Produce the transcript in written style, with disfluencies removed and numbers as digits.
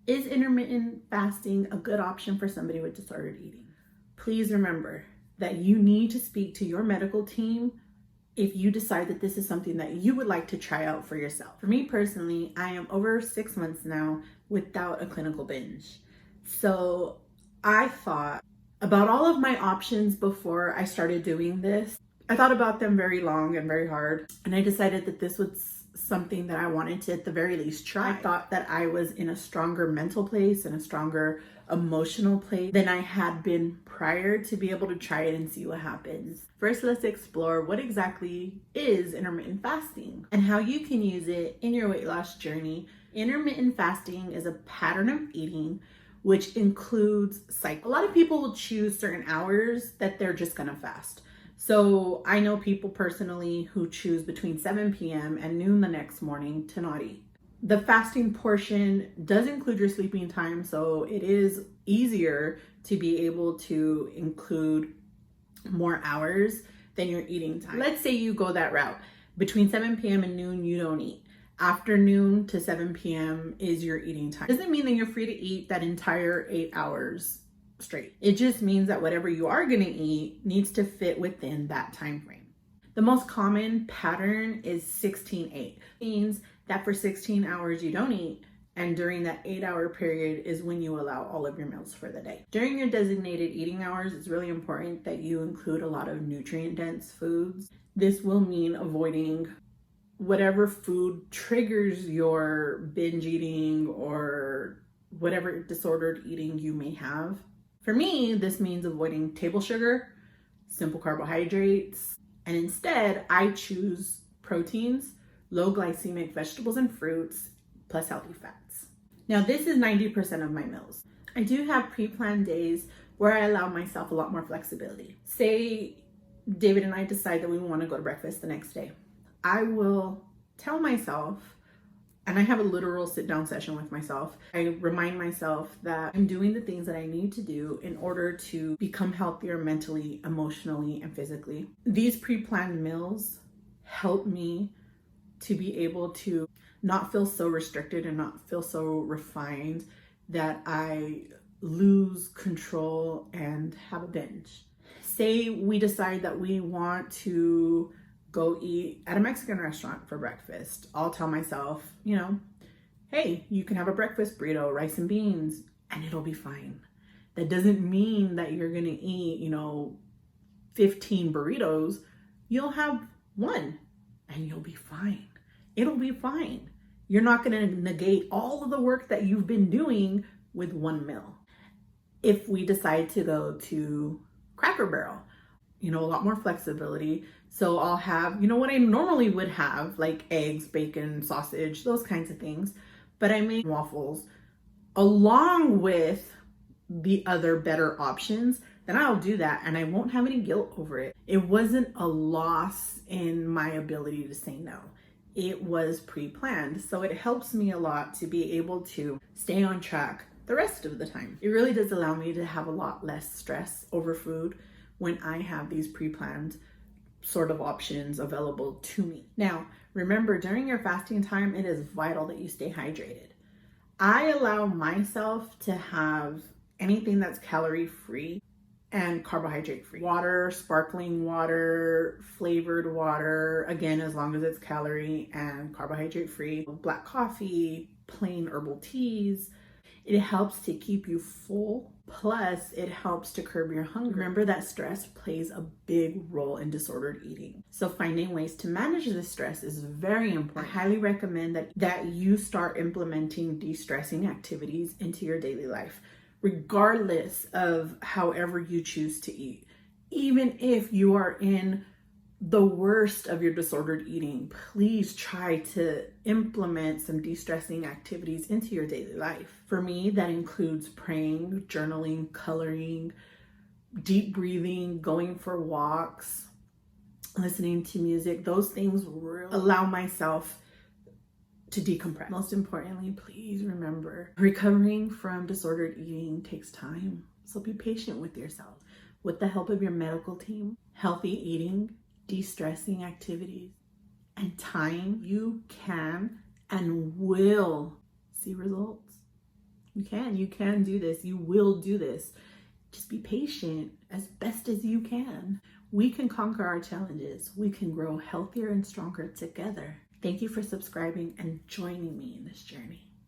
Is intermittent fasting a good option for somebody with disordered eating? Please remember that you need to speak to your medical team if you decide that this is something that you would like to try out for yourself. For me personally, I am over 6 months now without a clinical binge. So I thought about all of my options before I started doing this. I thought about them very long and very hard, and I decided that this was something that I wanted to at the very least try. I thought that I was in a stronger mental place and a stronger emotional place than I had been prior to be able to try it and see what happens. First, let's explore what exactly is intermittent fasting and how you can use it in your weight loss journey. Intermittent fasting is a pattern of eating which includes cycle. A lot of people will choose certain hours that they're just gonna fast. So I know people personally who choose between 7 p.m. and noon the next morning to not eat. The fasting portion does include your sleeping time, so it is easier to be able to include more hours than your eating time. Let's say you go that route. Between 7 p.m. and noon, you don't eat. Afternoon to 7 p.m. is your eating time. Doesn't mean that you're free to eat that entire 8 hours straight. It just means that whatever you are going to eat needs to fit within that time frame. The most common pattern is 16-8. It means that for 16 hours you don't eat, and during that 8-hour period is when you allow all of your meals for the day. During your designated eating hours, it's really important that you include a lot of nutrient-dense foods. This will mean avoiding whatever food triggers your binge eating or whatever disordered eating you may have. For me, this means avoiding table sugar, simple carbohydrates, and instead I choose proteins, low glycemic vegetables and fruits, plus healthy fats. Now this is 90% of my meals. I do have pre-planned days where I allow myself a lot more flexibility. Say David and I decide that we want to go to breakfast the next day. I will tell myself, and I have a literal sit down session with myself. I remind myself that I'm doing the things that I need to do in order to become healthier mentally, emotionally, and physically. These pre-planned meals help me to be able to not feel so restricted and not feel so refined that I lose control and have a binge. Say we decide that we want to go eat at a Mexican restaurant for breakfast. I'll tell myself, hey, you can have a breakfast burrito, rice and beans, and it'll be fine. That doesn't mean that you're gonna eat, 15 burritos. You'll have one and you'll be fine. It'll be fine. You're not gonna negate all of the work that you've been doing with one meal. If we decide to go to Cracker Barrel, a lot more flexibility. So I'll have, what I normally would have, like eggs, bacon, sausage, those kinds of things. But I make waffles along with the other better options. Then I'll do that and I won't have any guilt over it. It wasn't a loss in my ability to say no. It was pre-planned. So it helps me a lot to be able to stay on track the rest of the time. It really does allow me to have a lot less stress over food when I have these pre-planned sort of options available to me. Now, remember, during your fasting time, it is vital that you stay hydrated. I allow myself to have anything that's calorie-free and carbohydrate-free. Water, sparkling water, flavored water, again, as long as it's calorie and carbohydrate-free. Black coffee, plain herbal teas. It helps to keep you full, plus it helps to curb your hunger. Remember that stress plays a big role in disordered eating. So finding ways to manage this stress is very important. I highly recommend that you start implementing de-stressing activities into your daily life, regardless of however you choose to eat. Even if you are in the worst of your disordered eating, please try to implement some de-stressing activities into your daily life. For me, that includes praying, journaling, coloring, deep breathing, going for walks, listening to music. Those things really allow myself to decompress. Most importantly, please remember, recovering from disordered eating takes time. So be patient with yourself. With the help of your medical team, healthy eating, de-stressing activities, and time, you can and will see results. You can do this. You will do this. Just be patient as best as you can. We can conquer our challenges. We can grow healthier and stronger together. Thank you for subscribing and joining me in this journey.